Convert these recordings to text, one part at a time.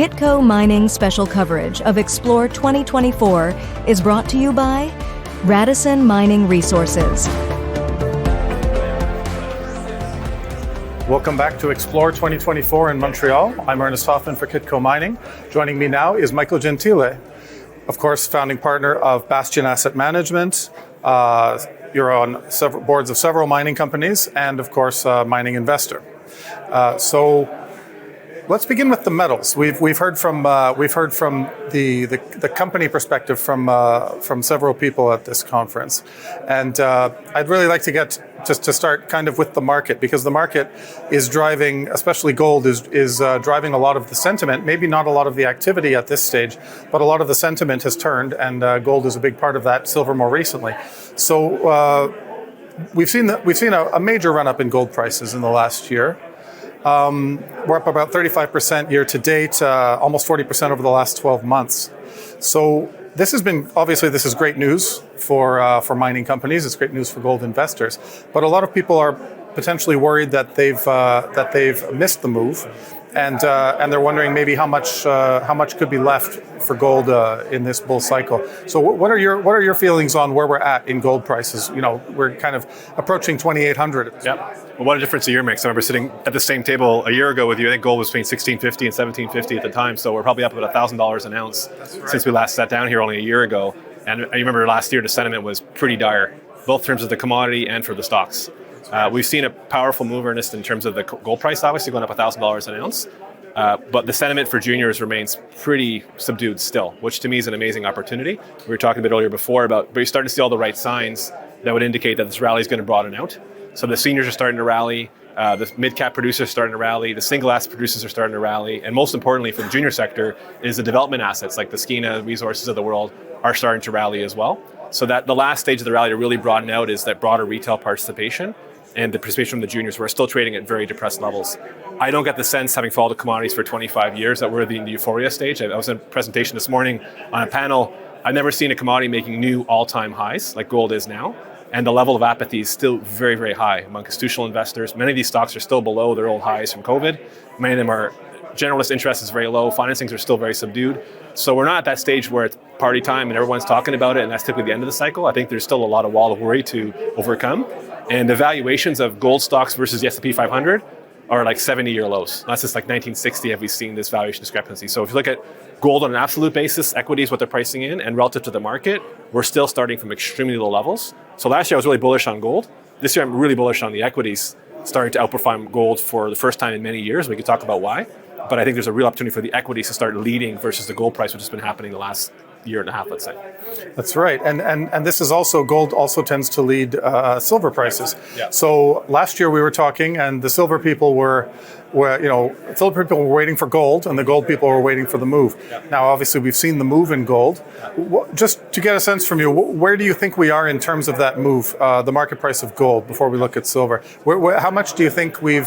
Kitco Mining special coverage of Xplor 2024 is brought to you by Radisson Mining Resources. Welcome back to Xplor 2024 in Montreal. I'm Ernest Hoffman for Kitco Mining. Joining me now is Michael Gentile, of course, founding partner of Bastion Asset Management. You're on several boards of several mining companies and, of course, a mining investor. So let's begin with the metals. We've heard from the company perspective from several people at this conference, and I'd really like to get just to start kind of with the market, because the market is driving, especially gold, is driving a lot of the sentiment. Maybe not a lot of the activity at this stage, but a lot of the sentiment has turned, and gold is a big part of that. Silver more recently. So we've seen a major run up in gold prices in the last year. We're up about 35% year to date, almost 40% over the last 12 months. So this is great news for mining companies. It's great news for gold investors. But a lot of people are potentially worried that they've missed the move, and they're wondering maybe how much could be left for gold in this bull cycle. So what are your feelings on where we're at in gold prices? You know, we're kind of approaching 2,800. Yeah. Well, what a difference a year makes. I remember sitting at the same table a year ago with you. I think gold was between $1,650 and $1,750 at the time. So we're probably up about $1,000 an ounce since we last sat down here only a year ago. And I remember last year the sentiment was pretty dire, both in terms of the commodity and for the stocks. We've seen a powerful move, Ernest, in terms of the gold price, obviously going up $1,000 an ounce. But the sentiment for juniors remains pretty subdued still, which to me is an amazing opportunity. We were talking a bit earlier before but you're starting to see all the right signs that would indicate that this rally is going to broaden out. So the seniors are starting to rally, the mid-cap producers are starting to rally, the single asset producers are starting to rally, and most importantly for the junior sector is the development assets like the Skeena resources of the world are starting to rally as well. So that the last stage of the rally to really broaden out is that broader retail participation and the participation from the juniors who are still trading at very depressed levels. I don't get the sense, having followed the commodities for 25 years, that we're in the euphoria stage. I was in a presentation this morning on a panel. I've never seen a commodity making new all-time highs like gold is now. And the level of apathy is still very, very high among institutional investors. Many of these stocks are still below their old highs from COVID. Many of them are, generalist interest is very low. Financings are still very subdued. So we're not at that stage where it's party time and everyone's talking about it, and that's typically the end of the cycle. I think there's still a lot of wall of worry to overcome. And the valuations of gold stocks versus the S&P 500 are like 70-year lows. That's just like 1960 have we seen this valuation discrepancy. So if you look at gold on an absolute basis, equities, what they're pricing in, and relative to the market, we're still starting from extremely low levels. So last year I was really bullish on gold. This year I'm really bullish on the equities, starting to outperform gold for the first time in many years. We could talk about why. But I think there's a real opportunity for the equities to start leading versus the gold price, which has been happening the last year and a half, let's say. That's right. And this is also, gold also tends to lead silver prices. Yeah. So last year we were talking and the silver people were silver people were waiting for gold and the gold people were waiting for the move. Yeah. Now, obviously we've seen the move in gold. Just to get a sense from you, where do you think we are in terms of that move, the market price of gold, before we look at silver? How much do you think we're,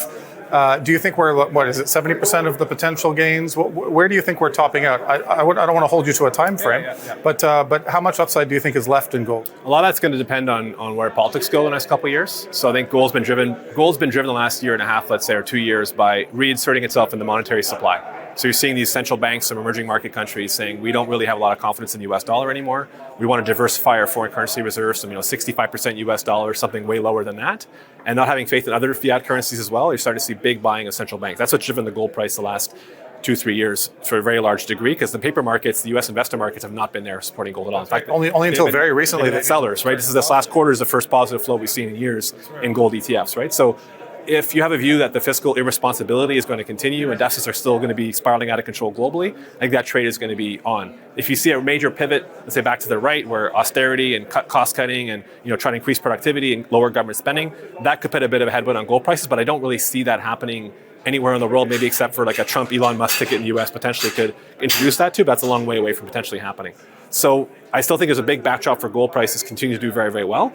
what is it, 70% of the potential gains? Where do you think we're topping out? I don't want to hold you to a time frame, but how much upside do you think is left in gold? A lot of that's going to depend on where politics go in the next couple of years. So I think gold's been driven the last year and a half, let's say, or 2 years by reinserting itself in the monetary supply. So you're seeing these central banks from emerging market countries saying, we don't really have a lot of confidence in the US dollar anymore. We want to diversify our foreign currency reserves, so 65% US dollar, something way lower than that. And not having faith in other fiat currencies as well, you're starting to see big buying of central banks. That's what's driven the gold price the last 2-3 years for a very large degree, because the paper markets, the US investor markets have not been there supporting gold at all. In fact, only until very recently. They've been sellers, right? This last quarter is the first positive flow we've seen in years in gold ETFs, right? So if you have a view that the fiscal irresponsibility is going to continue and deficits are still going to be spiraling out of control globally, I think that trade is going to be on. If you see a major pivot, let's say back to the right, where austerity and cost cutting and trying to increase productivity and lower government spending, that could put a bit of a headwind on gold prices. But I don't really see that happening anywhere in the world, maybe except for like a Trump Elon Musk ticket in the US potentially could introduce that too, but that's a long way away from potentially happening. So I still think there's a big backdrop for gold prices continue to do very, very well.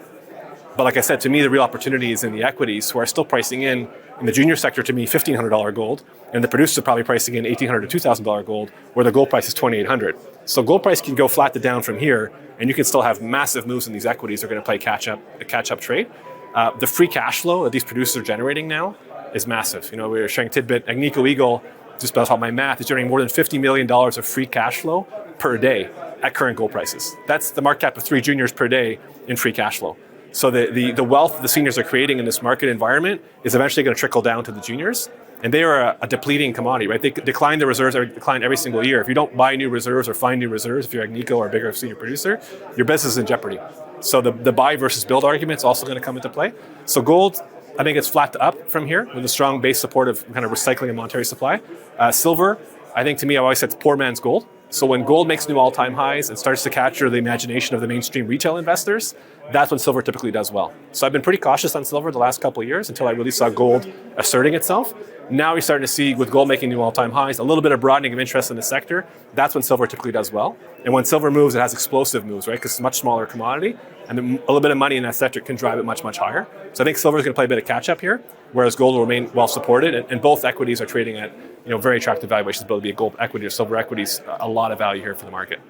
But like I said, to me, the real opportunity is in the equities, who are still pricing in the junior sector, to me, $1,500 gold, and the producers are probably pricing in $1,800 to $2,000 gold, where the gold price is $2,800. So gold price can go flat to down from here, and you can still have massive moves in these equities. They're going to play a catch-up trade. The free cash flow that these producers are generating now is massive. We were sharing tidbit. Agnico Eagle just based on my math, is generating more than $50 million of free cash flow per day at current gold prices. That's the market cap of 3 juniors per day in free cash flow. So the wealth the seniors are creating in this market environment is eventually going to trickle down to the juniors. And they are a depleting commodity, right? They decline their reserves or decline every single year. If you don't buy new reserves or find new reserves, if you're Agnico or a bigger senior producer, your business is in jeopardy. So the buy versus build argument is also going to come into play. So gold, I think it's flat to up from here with a strong base support of kind of recycling and monetary supply. Silver, I think to me, I always said it's poor man's gold. So when gold makes new all-time highs and starts to capture the imagination of the mainstream retail investors, that's when silver typically does well. So I've been pretty cautious on silver the last couple of years until I really saw gold asserting itself. Now we're starting to see, with gold making new all-time highs, a little bit of broadening of interest in the sector. That's when silver typically does well. And when silver moves, it has explosive moves, right? Because it's a much smaller commodity, and a little bit of money in that sector can drive it much, much higher. So I think silver is going to play a bit of catch-up here, whereas gold will remain well supported, and both equities are trading at very attractive valuations, whether it be a gold equity or silver equities, a lot of value here for the market.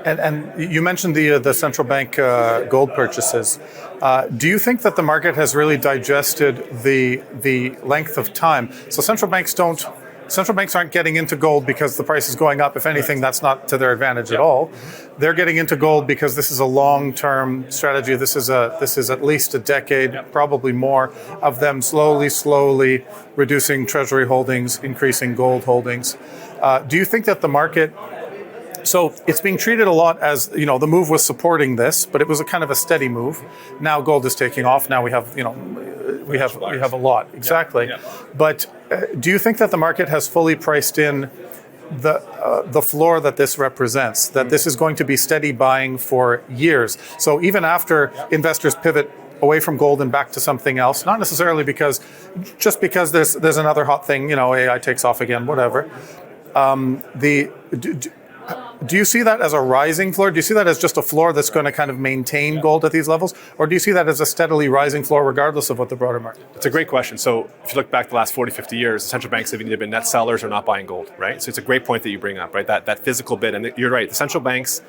And you mentioned the central bank gold purchases. Do you think that the market has really digested the length of time? So central banks aren't getting into gold because the price is going up. If anything, that's not to their advantage at all. They're getting into gold because this is a long-term strategy. This is at least a decade, probably more, of them slowly reducing treasury holdings, increasing gold holdings. Do you think that the market? So it's being treated a lot as, the move was supporting this, but it was a kind of a steady move. Now gold is taking off. Now we have a lot. Exactly. Yeah. But do you think that the market has fully priced in the floor that this represents, that this is going to be steady buying for years? So even after investors pivot away from gold and back to something else, not necessarily because there's another hot thing, AI takes off again, whatever. Do you see that as a rising floor? Do you see that as just a floor that's going to kind of maintain gold at these levels? Or do you see that as a steadily rising floor regardless of what the broader market? It's a great question. So if you look back the last 40, 50 years, the central banks have either been net sellers or not buying gold, right? So it's a great point that you bring up, right? That physical bid. And you're right, the central banks,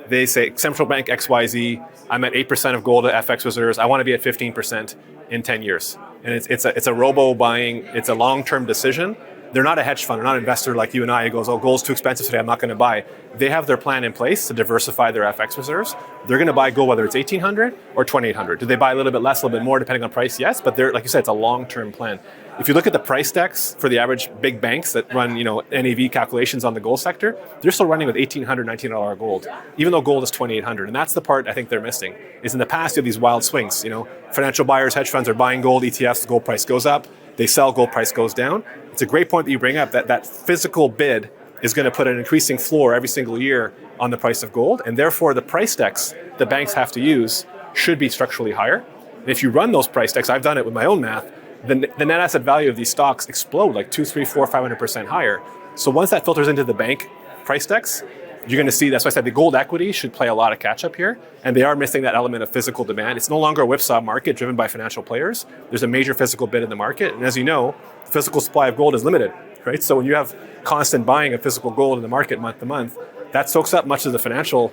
they say central bank XYZ, I'm at 8% of gold at FX reserves. I want to be at 15% in 10 years. And it's a robo buying, it's a long-term decision. They're not a hedge fund, they're not an investor like you and I who goes, gold's too expensive today, I'm not going to buy. They have their plan in place to diversify their FX reserves. They're going to buy gold whether it's 1,800 or 2,800. Do they buy a little bit less, a little bit more, depending on price? Yes, but like you said, it's a long-term plan. If you look at the price decks for the average big banks that run NAV calculations on the gold sector, they're still running with $1,800, $1,900 gold, even though gold is 2,800. And that's the part I think they're missing, is in the past you have these wild swings. Financial buyers, hedge funds are buying gold, ETFs, the gold price goes up. They sell, gold price goes down. It's a great point that you bring up, that physical bid is going to put an increasing floor every single year on the price of gold, and therefore the price decks the banks have to use should be structurally higher. And if you run those price decks, I've done it with my own math, the net asset value of these stocks explode like 2, 3, 4, 500% higher. So once that filters into the bank price decks, you're going to see, that's why I said the gold equity should play a lot of catch up here, and they are missing that element of physical demand. It's no longer a whipsaw market driven by financial players. There's a major physical bid in the market, and as you know, the physical supply of gold is limited, right? So when you have constant buying of physical gold in the market month to month, that soaks up much of the financial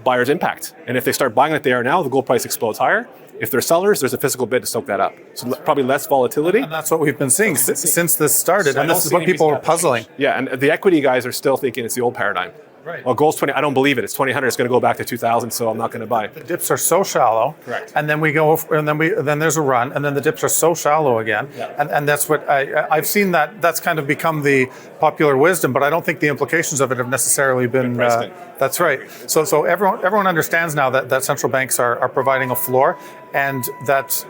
buyer's impact. And if they start buying like they are now, the gold price explodes higher. If they're sellers, there's a physical bid to soak that up. So probably less volatility. And that's what we've been seeing since this started, and this is what people are puzzling. Yeah, and the equity guys are still thinking it's the old paradigm. Right. Well, gold's 20. I don't believe it. It's 2,800. It's going to go back to 2,000. So I'm not going to buy. The dips are so shallow. Correct. And then then there's a run, and then the dips are so shallow again. Yeah. And that's what I've seen. That's kind of become the popular wisdom, but I don't think the implications of it have necessarily been. That's right. So everyone understands now that central banks are providing a floor, and that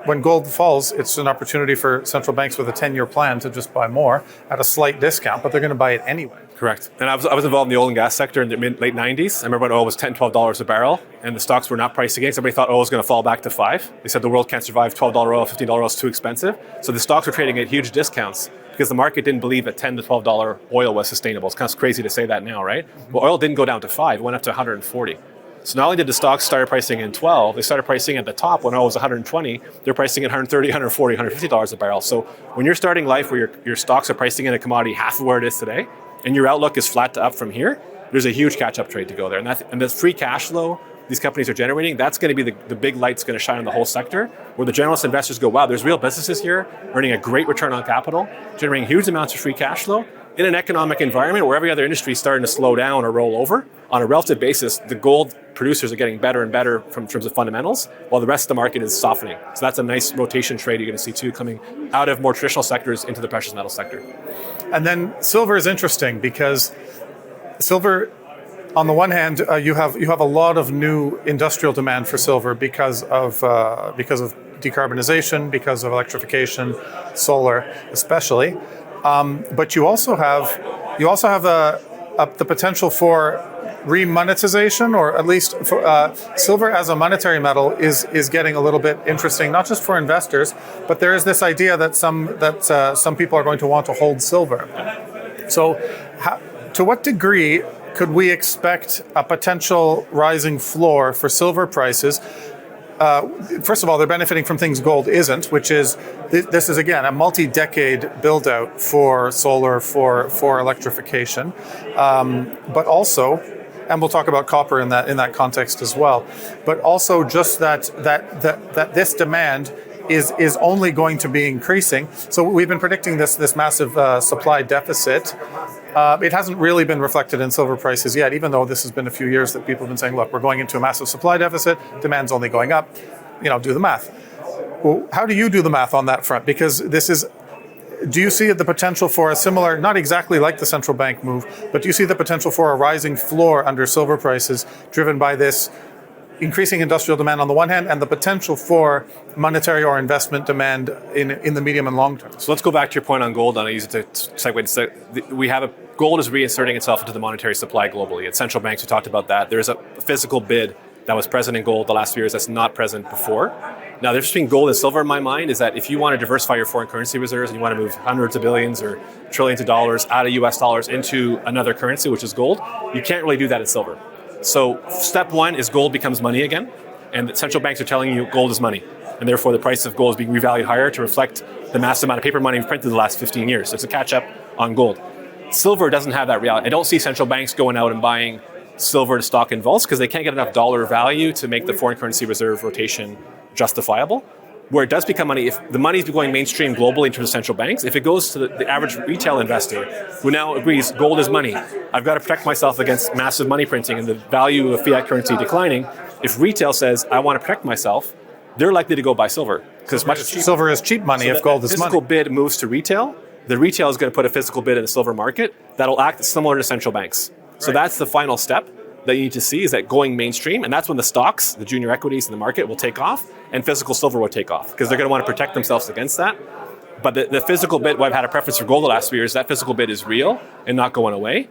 when gold falls, it's an opportunity for central banks with a 10-year plan to just buy more at a slight discount, but they're going to buy it anyway. Correct. And I was involved in the oil and gas sector in the late 90s. I remember when oil was $10, $12 a barrel, and the stocks were not priced against. Everybody thought oil was going to fall back to $5. They said the world can't survive $12 oil, $15 oil is too expensive. So the stocks were trading at huge discounts because the market didn't believe that $10 to $12 oil was sustainable. It's kind of crazy to say that now, right? Well, oil didn't go down to $5. It went up to 140. So not only did the stocks start pricing in 12, they started pricing at the top when oil was 120. They're pricing at 130, 140, $150 a barrel. So when you're starting life where your stocks are pricing in a commodity half of where it is today, and your outlook is flat to up from here, there's a huge catch-up trade to go there. And the free cash flow these companies are generating, that's going to be the big light's going to shine on the whole sector, where the generalist investors go, wow, there's real businesses here, earning a great return on capital, generating huge amounts of free cash flow, in an economic environment where every other industry is starting to slow down or roll over. On a relative basis, the gold producers are getting better and better in terms of fundamentals, while the rest of the market is softening. So that's a nice rotation trade you're going to see too, coming out of more traditional sectors into the precious metal sector. And then silver is interesting because silver, on the one hand, you have a lot of new industrial demand for silver because of decarbonization, because of electrification, solar especially. But you also have the potential for remonetization, or at least for, silver as a monetary metal is getting a little bit interesting, not just for investors, but there is this idea that some people are going to want to hold silver. So, to what degree could we expect a potential rising floor for silver prices? First of all, they're benefiting from things gold isn't, which is, this is again a multi-decade build-out for solar, for electrification, but also, and we'll talk about copper in that context as well, but also just that this demand is only going to be increasing. So we've been predicting this massive supply deficit. It hasn't really been reflected in silver prices yet, even though this has been a few years that people have been saying, look, we're going into a massive supply deficit, demand's only going up, do the math. Well, how do you do the math on that front? Because do you see the potential for a similar, not exactly like the central bank move, but do you see the potential for a rising floor under silver prices driven by this increasing industrial demand on the one hand, and the potential for monetary or investment demand in the medium and long term? So let's go back to your point on gold, and I use it to segue. Gold is reinserting itself into the monetary supply globally. At central banks, we talked about that. There's a physical bid that was present in gold the last few years that's not present before. Now, the difference between gold and silver in my mind is that if you want to diversify your foreign currency reserves and you want to move hundreds of billions or trillions of dollars out of US dollars into another currency, which is gold, you can't really do that in silver. So step one is gold becomes money again, and the central banks are telling you gold is money, and therefore the price of gold is being revalued higher to reflect the massive amount of paper money we've printed the last 15 years. So it's a catch up on gold. Silver doesn't have that reality. I don't see central banks going out and buying silver to stock in vaults because they can't get enough dollar value to make the foreign currency reserve rotation justifiable. Where it does become money, if the money is going mainstream globally in terms of central banks, if it goes to the average retail investor who now agrees gold is money, I've got to protect myself against massive money printing and the value of fiat currency declining. If retail says, I want to protect myself, they're likely to go buy silver. Because silver is cheap money if gold is money. If physical bid moves to retail, the retail is going to put a physical bid in the silver market that'll act similar to central banks. So that's the final step that you need to see, is that going mainstream, and that's when the stocks, the junior equities in the market will take off, and physical silver will take off, because they're going to want to protect themselves against that. But the physical bid, I've had a preference for gold the last few years, that physical bid is real and not going away.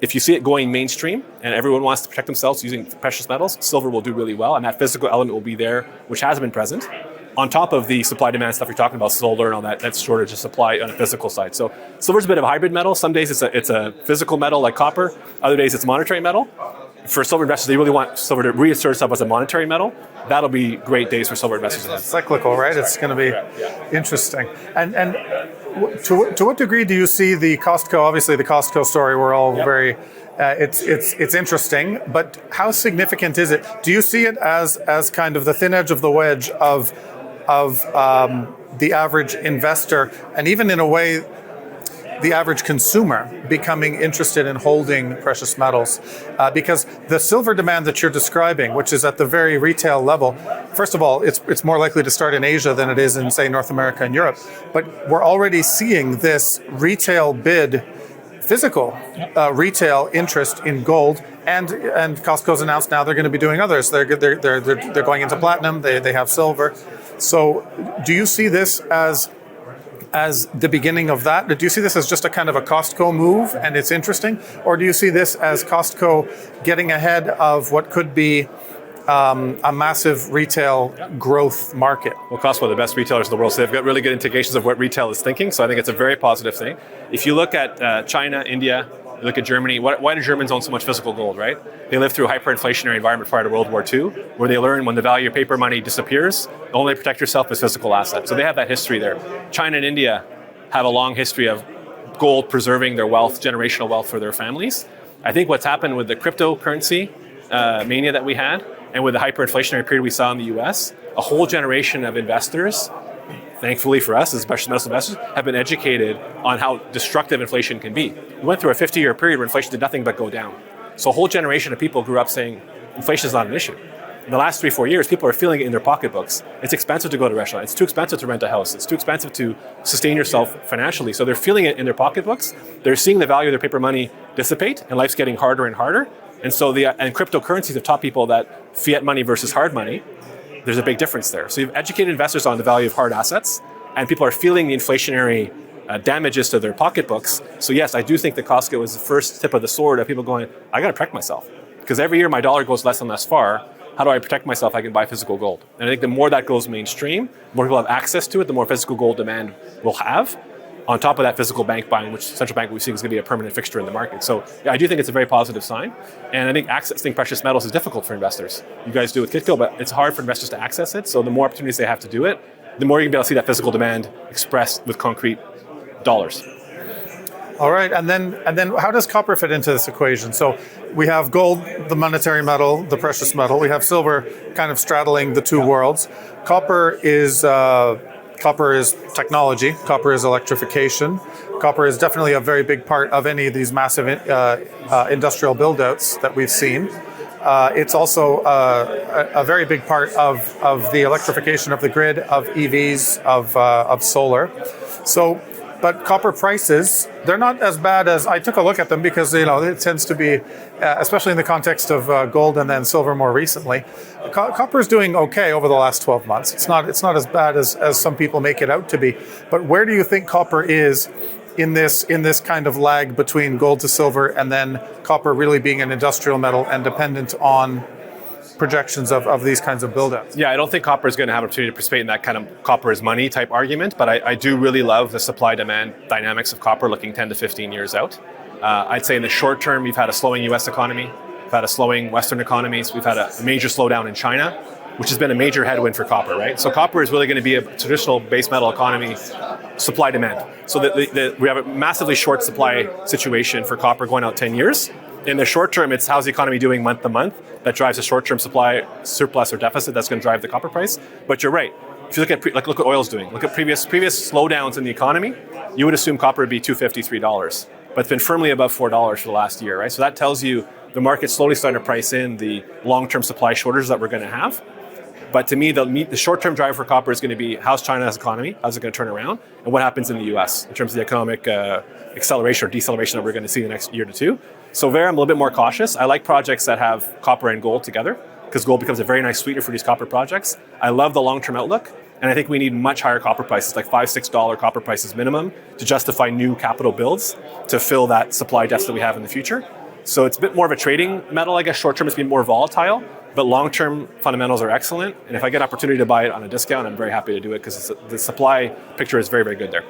If you see it going mainstream and everyone wants to protect themselves using precious metals, silver will do really well, and that physical element will be there, which has been present, on top of the supply-demand stuff you're talking about, solar and all that shortage of supply on the physical side. So silver's a bit of a hybrid metal. Some days it's a physical metal like copper. Other days it's monetary metal. For silver investors, they really want silver to reassert itself as a monetary metal. That'll be great days for silver investors. It's cyclical, right? It's going to be interesting. And to what degree do you see the Costco? Obviously, the Costco story. We're all very. It's interesting, but how significant is it? Do you see it as kind of the thin edge of the wedge of the average investor, and even in a way, the average consumer becoming interested in holding precious metals? Because the silver demand that you're describing, which is at the very retail level, first of all, it's more likely to start in Asia than it is in, say, North America and Europe. But we're already seeing this retail bid, physical retail interest in gold, and Costco's announced now they're going to be doing others. They're going into platinum. They have silver. So, do you see this as the beginning of that? Do you see this as just a kind of a Costco move and it's interesting? Or do you see this as Costco getting ahead of what could be a massive retail growth market? Well, Costco are the best retailers in the world, so they've got really good indications of what retail is thinking, so I think it's a very positive thing. If you look at China, India, you look at Germany, why do Germans own so much physical gold, right? They lived through a hyperinflationary environment prior to World War II, where they learned when the value of paper money disappears, the only way to protect yourself is physical assets. So they have that history there. China and India have a long history of gold preserving their wealth, generational wealth for their families. I think what's happened with the cryptocurrency mania that we had And with the hyperinflationary period we saw in the US, a whole generation of investors, thankfully for us as precious metals investors, have been educated on how destructive inflation can be. We went through a 50-year period where inflation did nothing but go down. So a whole generation of people grew up saying inflation is not an issue. In the last 3-4 years, people are feeling it in their pocketbooks. It's expensive to go to a restaurant. It's too expensive to rent a house. It's too expensive to sustain yourself financially. So they're feeling it in their pocketbooks. They're seeing the value of their paper money dissipate, and life's getting harder and harder. And so and cryptocurrencies have taught people that fiat money versus hard money, there's a big difference there. So you've educated investors on the value of hard assets, and people are feeling the inflationary damages to their pocketbooks. So yes, I do think that Costco is the first tip of the sword of people going, I got to protect myself. Because every year my dollar goes less and less far. How do I protect myself? I can buy physical gold. And I think the more that goes mainstream, the more people have access to it, the more physical gold demand will have. On top of that, physical bank buying, which central bank we've seen is going to be a permanent fixture in the market. So yeah, I do think it's a very positive sign. And I think accessing precious metals is difficult for investors. You guys do it with Kitco, but it's hard for investors to access it. So the more opportunities they have to do it, the more you're going to be able to see that physical demand expressed with concrete dollars. All right, and then how does copper fit into this equation? So we have gold, the monetary metal, the precious metal. We have silver kind of straddling the two worlds. Copper is technology. Copper is electrification. Copper is definitely a very big part of any of these massive industrial build-outs that we've seen. It's also a very big part of the electrification of the grid, of EVs, of solar. So, but copper prices, they're not as bad as, I took a look at them because, it tends to be, especially in the context of gold and then silver more recently, copper is doing okay over the last 12 months. It's not as bad as some people make it out to be. But where do you think copper is in this kind of lag between gold to silver and then copper really being an industrial metal and dependent on projections of these kinds of build-outs? Yeah, I don't think copper is going to have an opportunity to participate in that kind of copper is money type argument, but I do really love the supply-demand dynamics of copper looking 10 to 15 years out. I'd say in the short term, we've had a slowing US economy, we've had a slowing Western economies, we've had a major slowdown in China, which has been a major headwind for copper, right? So copper is really going to be a traditional base metal economy supply-demand. So we have a massively short supply situation for copper going out 10 years. In the short term, it's how's the economy doing month to month. That drives a short-term supply surplus or deficit. That's going to drive the copper price. But you're right. If you look at look what oil's doing. Look at previous slowdowns in the economy. You would assume copper would be $2.50, $3, but it's been firmly above $4 for the last year, right? So that tells you the market's slowly starting to price in the long-term supply shortages that we're going to have. But to me, the short-term driver for copper is going to be how's China's economy, how's it going to turn around, and what happens in the US in terms of the economic acceleration or deceleration that we're going to see in the next year to two. So there, I'm a little bit more cautious. I like projects that have copper and gold together because gold becomes a very nice sweetener for these copper projects. I love the long-term outlook, and I think we need much higher copper prices, like $5, $6 copper prices minimum, to justify new capital builds to fill that supply deficit we have in the future. So it's a bit more of a trading metal, I guess. Short-term it's been more volatile, but long-term fundamentals are excellent. And if I get an opportunity to buy it on a discount, I'm very happy to do it because the supply picture is very, very good there.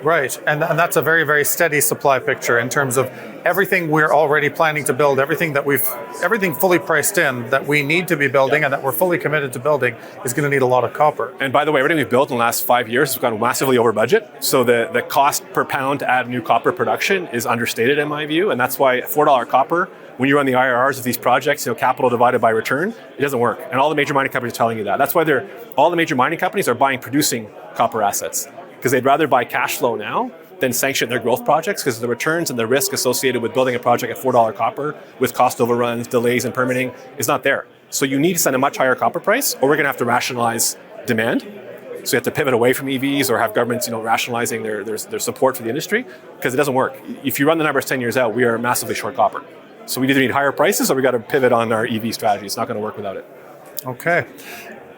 Right, and that's a very, very steady supply picture in terms of everything we're already planning to build, everything fully priced in that we need to be building and that we're fully committed to building is going to need a lot of copper. And by the way, everything we've built in the last 5 years has gone massively over budget. So the cost per pound to add new copper production is understated in my view, and that's why $4 copper, when you run the IRRs of these projects, capital divided by return, it doesn't work. And all the major mining companies are telling you that. That's why all the major mining companies are buying producing copper assets, because they'd rather buy cash flow now than sanction their growth projects, because the returns and the risk associated with building a project at $4 copper with cost overruns, delays in permitting is not there. So you need to send a much higher copper price, or we're going to have to rationalize demand. So you have to pivot away from EVs or have governments, rationalizing their support for the industry, because it doesn't work. If you run the numbers 10 years out, we are massively short copper. So we either need higher prices or we got to pivot on our EV strategy. It's not going to work without it. Okay.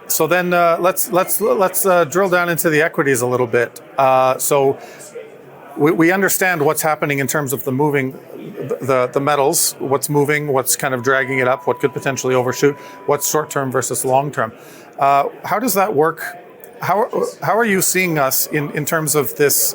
So then let's drill down into the equities a little bit. So we understand what's happening in terms of the moving, the metals, what's moving, what's kind of dragging it up, what could potentially overshoot, what's short-term versus long-term. How does that work? How are you seeing us in terms of this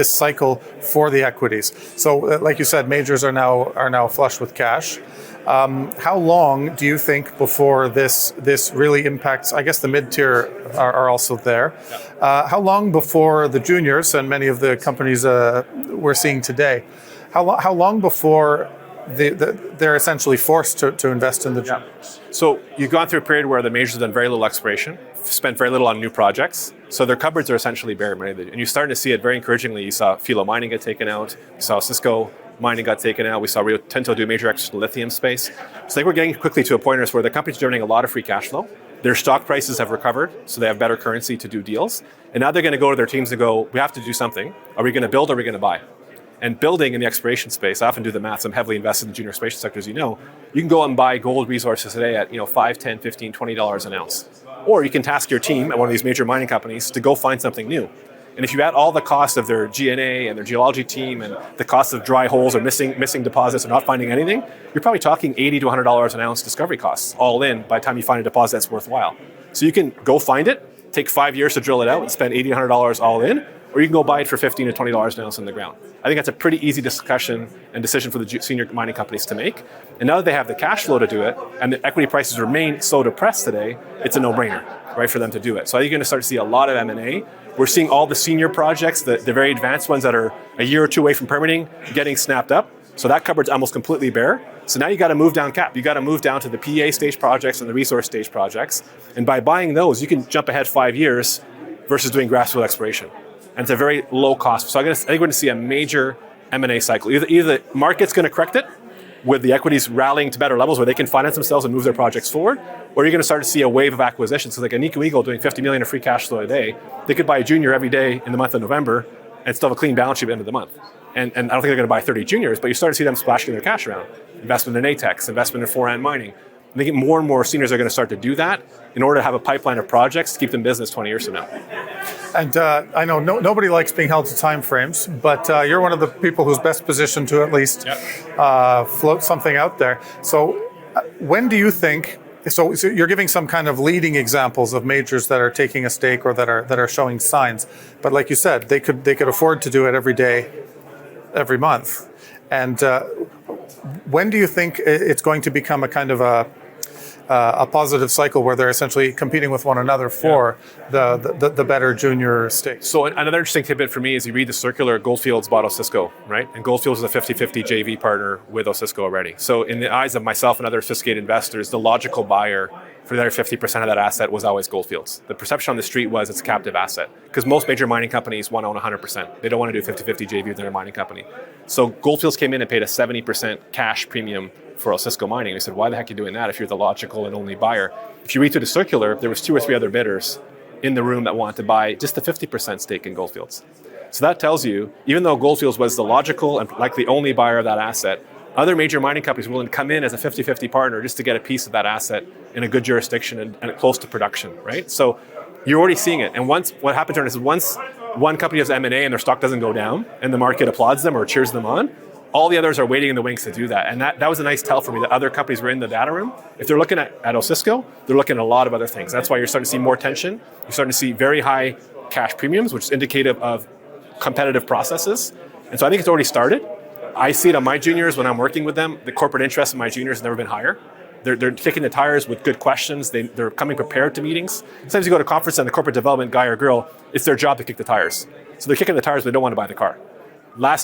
cycle for the equities? So, like you said, majors are now flush with cash. How long do you think before this really impacts? I guess the mid-tier are also there. How long before the juniors and many of the companies we're seeing today? How long before they're essentially forced to invest in the juniors. So you've gone through a period where the majors have done very little exploration, spent very little on new projects. So their cupboards are essentially bare. And you're starting to see it very encouragingly. You saw Filo Mining get taken out. You saw Cisco Mining got taken out. We saw Rio Tinto do major exits in the lithium space. So I think we're getting quickly to a point where the company's generating a lot of free cash flow. Their stock prices have recovered, so they have better currency to do deals. And now they're going to go to their teams and go, we have to do something. Are we going to build or are we going to buy? And building in the exploration space, I often do the maths. I'm heavily invested in the junior exploration sector, as you know. You can go and buy gold resources today at $5, $10, $15, $20 an ounce. Or you can task your team at one of these major mining companies to go find something new. And if you add all the cost of their G&A and their geology team and the cost of dry holes or missing deposits or not finding anything, you're probably talking $80 to $100 an ounce discovery costs all in by the time you find a deposit that's worthwhile. So you can go find it, take 5 years to drill it out and spend $80, $100 all in, or you can go buy it for $15 to $20 an ounce in the ground. I think that's a pretty easy discussion and decision for the senior mining companies to make. And now that they have the cash flow to do it, and the equity prices remain so depressed today, it's a no-brainer, right, for them to do it. So I think you're going to start to see a lot of M&A. We're seeing all the senior projects, the very advanced ones that are a year or two away from permitting, getting snapped up. So that cupboard's almost completely bare. So now you got to move down cap. You got to move down to the PEA stage projects and the resource stage projects. And by buying those, you can jump ahead 5 years versus doing grassroots exploration. And it's a very low cost. So I think we're going to see a major M&A cycle. Either the market's going to correct it with the equities rallying to better levels where they can finance themselves and move their projects forward, or you're going to start to see a wave of acquisitions. So like a Nico Eagle doing $50 million of free cash flow a day, they could buy a junior every day in the month of November and still have a clean balance sheet at the end of the month. And I don't think they're going to buy 30 juniors, but you start to see them splashing their cash around. Investment in ATEX, investment in forehand mining. I think more and more seniors are going to start to do that in order to have a pipeline of projects to keep them in business 20 years from now. And I know nobody likes being held to time frames, but you're one of the people who's best positioned to at least float something out there. So when do you think, so you're giving some kind of leading examples of majors that are taking a stake or that are showing signs, but like you said, they could afford to do it every day, every month. And when do you think it's going to become a kind of a positive cycle where they're essentially competing with one another for the better junior stakes? So another interesting tidbit for me is you read the circular, Goldfields bought Cisco, right? And Goldfields is a 50-50 JV partner with Cisco already. So in the eyes of myself and other sophisticated investors, the logical buyer for the other 50% of that asset was always Goldfields. The perception on the street was it's a captive asset because most major mining companies want to own 100%. They don't want to do a 50-50 JV with their mining company. So Goldfields came in and paid a 70% cash premium for Cisco Mining. We said, why the heck are you doing that if you're the logical and only buyer? If you read through the circular, there was 2 or 3 other bidders in the room that wanted to buy just the 50% stake in Goldfields. So that tells you, even though Goldfields was the logical and likely only buyer of that asset, other major mining companies were willing to come in as a 50-50 partner just to get a piece of that asset in a good jurisdiction and close to production, right? So you're already seeing it. And what happens is once one company does M&A and their stock doesn't go down and the market applauds them or cheers them on, all the others are waiting in the wings to do that. And that was a nice tell for me that other companies were in the data room. If they're looking at Cisco, they're looking at a lot of other things. That's why you're starting to see more tension. You're starting to see very high cash premiums, which is indicative of competitive processes. And so I think it's already started. I see it on my juniors when I'm working with them. The corporate interest in my juniors has never been higher. They're kicking the tires with good questions. They're coming prepared to meetings. Sometimes you go to a conference and the corporate development guy or girl, it's their job to kick the tires. So they're kicking the tires, but they don't want to buy the car.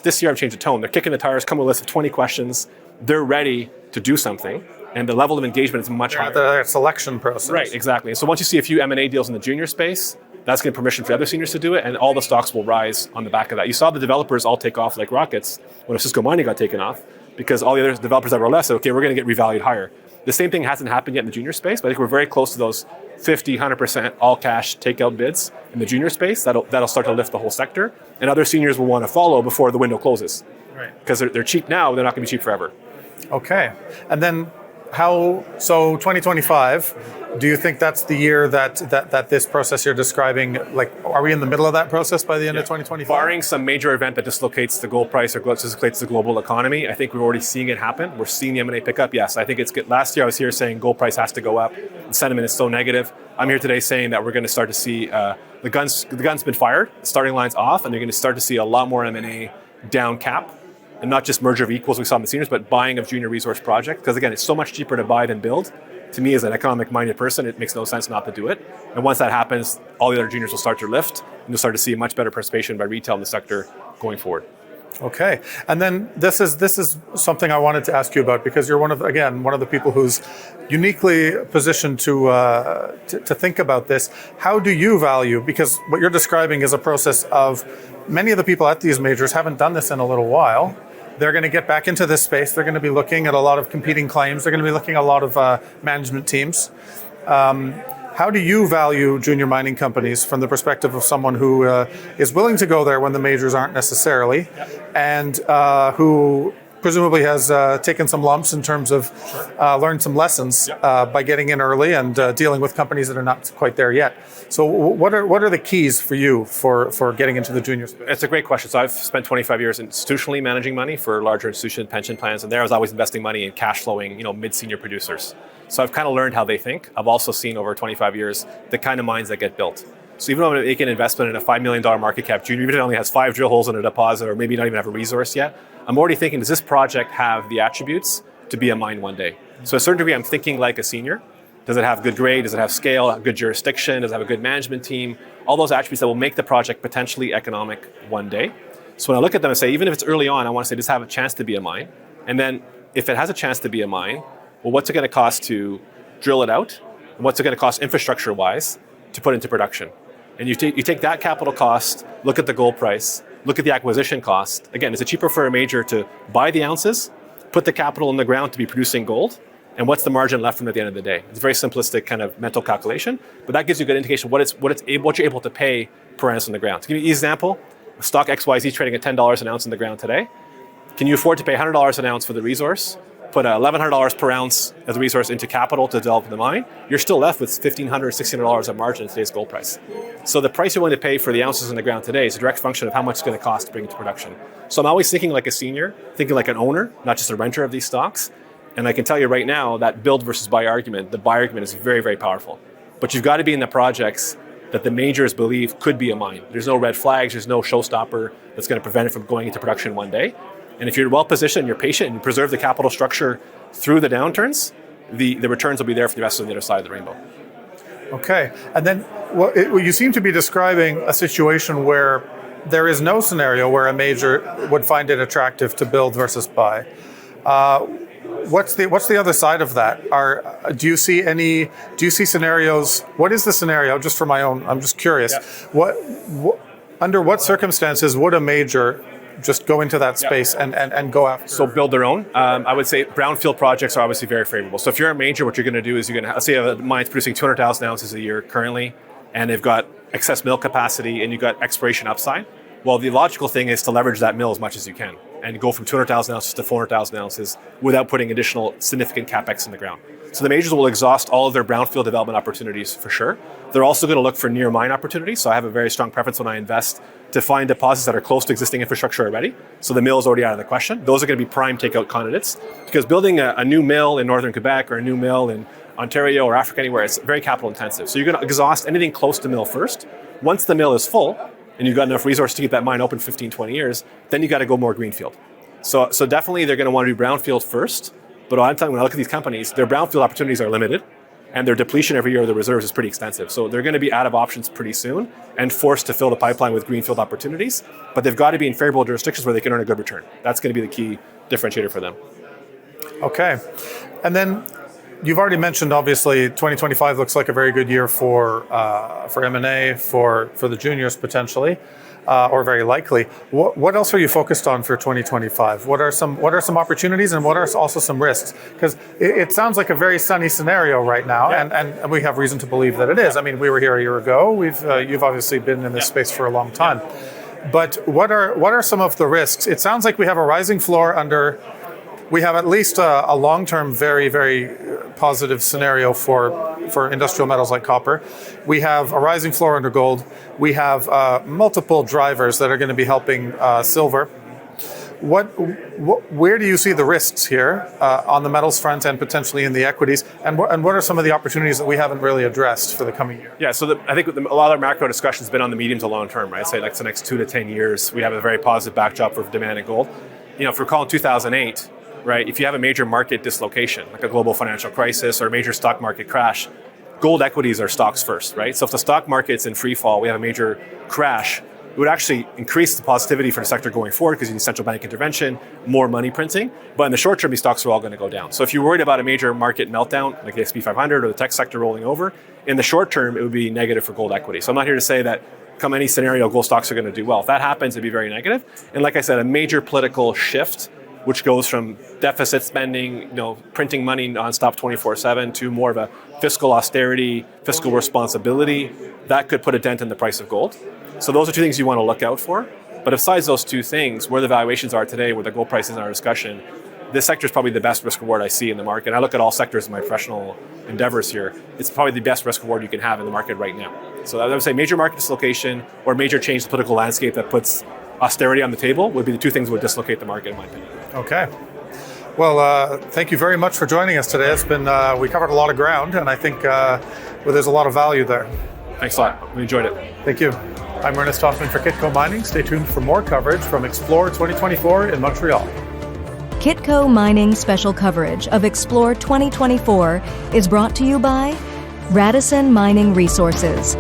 This year I've changed the tone. They're kicking the tires, come with a list of 20 questions. They're ready to do something. And the level of engagement is much higher. The selection process. Right, exactly. So once you see a few M&A deals in the junior space, that's getting permission for other seniors to do it, and all the stocks will rise on the back of that. You saw the developers all take off like rockets when Cisco Mining got taken off, because all the other developers that were less said, okay, we're going to get revalued higher. The same thing hasn't happened yet in the junior space, but I think we're very close to those 50, 100% all cash takeout bids in the junior space. That'll start to lift the whole sector, and other seniors will want to follow before the window closes. Right. Because they're cheap now, they're not going to be cheap forever. Okay. And then so 2025, do you think that's the year that this process you're describing, like, are we in the middle of that process by the end of 2025? Barring some major event that dislocates the gold price or dislocates the global economy, I think we're already seeing it happen. We're seeing the M&A pick up. Yes, I think it's good. Last year I was here saying gold price has to go up. The sentiment is so negative. I'm here today saying that we're going to start to see the gun's been fired, the starting line's off, and they're going to start to see a lot more M&A down cap. And not just merger of equals we saw in the seniors, but buying of junior resource projects. Because again, it's so much cheaper to buy than build. To me, as an economic-minded person, it makes no sense not to do it. And once that happens, all the other juniors will start to lift, and you'll start to see a much better participation by retail in the sector going forward. Okay, and then this is something I wanted to ask you about, because you're one of the people who's uniquely positioned to think about this. How do you value? Because what you're describing is a process of many of the people at these majors haven't done this in a little while. They're going to get back into this space. They're going to be looking at a lot of competing claims. They're going to be looking at a lot of management teams. How do you value junior mining companies from the perspective of someone who is willing to go there when the majors aren't necessarily, and who presumably has taken some lumps in terms of learned some lessons by getting in early and dealing with companies that are not quite there yet? So what are the keys for you for getting into the junior space? It's a great question. So I've spent 25 years institutionally managing money for larger institution pension plans, and there I was always investing money in cash flowing, mid-senior producers. So I've kind of learned how they think. I've also seen over 25 years the kind of mines that get built. So even though I'm making an investment in a $5 million market cap junior, even if it only has 5 drill holes in a deposit, or maybe not even have a resource yet, I'm already thinking, does this project have the attributes to be a mine one day? So to a certain degree, I'm thinking like a senior. Does it have good grade? Does it have scale, good jurisdiction? Does it have a good management team? All those attributes that will make the project potentially economic one day. So when I look at them and say, even if it's early on, I want to say, does it have a chance to be a mine? And then if it has a chance to be a mine, well, what's it going to cost to drill it out? And what's it going to cost infrastructure-wise to put into production? And you take that capital cost, look at the gold price, look at the acquisition cost. Again, is it cheaper for a major to buy the ounces, put the capital in the ground to be producing gold? And what's the margin left from it at the end of the day? It's a very simplistic kind of mental calculation, but that gives you a good indication of what you're able to pay per ounce in the ground. To give you an example, stock XYZ trading at $10 an ounce in the ground today. Can you afford to pay $100 an ounce for the resource? Put $1,100 per ounce as a resource into capital to develop the mine, you're still left with $1,500, $1,600 of margin in today's gold price. So the price you're willing to pay for the ounces in the ground today is a direct function of how much it's going to cost to bring it to production. So I'm always thinking like a senior, thinking like an owner, not just a renter of these stocks. And I can tell you right now that build versus buy argument, the buy argument is very, very powerful. But you've got to be in the projects that the majors believe could be a mine. There's no red flags, there's no showstopper that's going to prevent it from going into production one day. And if you're well positioned, you're patient, and you preserve the capital structure through the downturns, the returns will be there for the rest of the other side of the rainbow. Okay, and then you seem to be describing a situation where there is no scenario where a major would find it attractive to build versus buy. What's the other side of that? Do you see scenarios? What is the scenario? Just for my own, I'm just curious. Yeah. Under what circumstances would a major just go into that space and go after? So build their own. I would say brownfield projects are obviously very favorable. So if you're a major, what you're going to do is you're going to, let's say a mine's producing 200,000 ounces a year currently, and they've got excess mill capacity and you've got exploration upside. Well, the logical thing is to leverage that mill as much as you can and go from 200,000 ounces to 400,000 ounces without putting additional significant capex in the ground. So the majors will exhaust all of their brownfield development opportunities for sure. They're also going to look for near mine opportunities. So I have a very strong preference when I invest to find deposits that are close to existing infrastructure already. So the mill is already out of the question. Those are going to be prime takeout candidates, because building a new mill in northern Quebec or a new mill in Ontario or Africa, anywhere, it's very capital intensive. So you're going to exhaust anything close to mill first. Once the mill is full and you've got enough resource to keep that mine open 15, 20 years, then you got to go more greenfield. So definitely they're going to want to do brownfield first. But I'm telling you, when I look at these companies, their brownfield opportunities are limited, and their depletion every year of the reserves is pretty extensive. So they're going to be out of options pretty soon and forced to fill the pipeline with greenfield opportunities. But they've got to be in favorable jurisdictions where they can earn a good return. That's going to be the key differentiator for them. Okay. And then you've already mentioned, obviously, 2025 looks like a very good year for M&A, for the juniors potentially. Or very likely. What else are you focused on for 2025? What are some opportunities, and what are also some risks? Because it sounds like a very sunny scenario right now, and we have reason to believe that it is. I mean, we were here a year ago. You've obviously been in this space for a long time. But what are some of the risks? It sounds like we have a rising floor under. We have at least a long-term, very, very positive scenario for industrial metals like copper. We have a rising floor under gold. We have multiple drivers that are going to be helping silver. Where do you see the risks here on the metals front and potentially in the equities? And what are some of the opportunities that we haven't really addressed for the coming year? Yeah, so I think a lot of our macro discussion has been on the medium to long term, right? Say like the next 2 to 10 years, we have a very positive backdrop for demand in gold. If you recall in 2008, right, if you have a major market dislocation, like a global financial crisis or a major stock market crash, gold equities are stocks first, right? So if the stock market's in free fall, we have a major crash, it would actually increase the positivity for the sector going forward because you need central bank intervention, more money printing. But in the short term, these stocks are all going to go down. So if you're worried about a major market meltdown, like the S&P 500 or the tech sector rolling over, in the short term, it would be negative for gold equity. So I'm not here to say that come any scenario, gold stocks are going to do well. If that happens, it'd be very negative. And like I said, a major political shift, which goes from deficit spending, printing money nonstop 24/7 to more of a fiscal austerity, fiscal responsibility, that could put a dent in the price of gold. So those are two things you want to look out for. But besides those two things, where the valuations are today, where the gold price is in our discussion, this sector is probably the best risk reward I see in the market. I look at all sectors in my professional endeavors here. It's probably the best risk reward you can have in the market right now. So I would say major market dislocation or major change in the political landscape that puts austerity on the table would be the two things that would dislocate the market, in my opinion. Okay. Well, thank you very much for joining us today. It's been we covered a lot of ground, and I think there's a lot of value there. Thanks a lot. We enjoyed it. Thank you. I'm Ernest Hoffman for Kitco Mining. Stay tuned for more coverage from Xplor 2024 in Montreal. Kitco Mining special coverage of Xplor 2024 is brought to you by Radisson Mining Resources.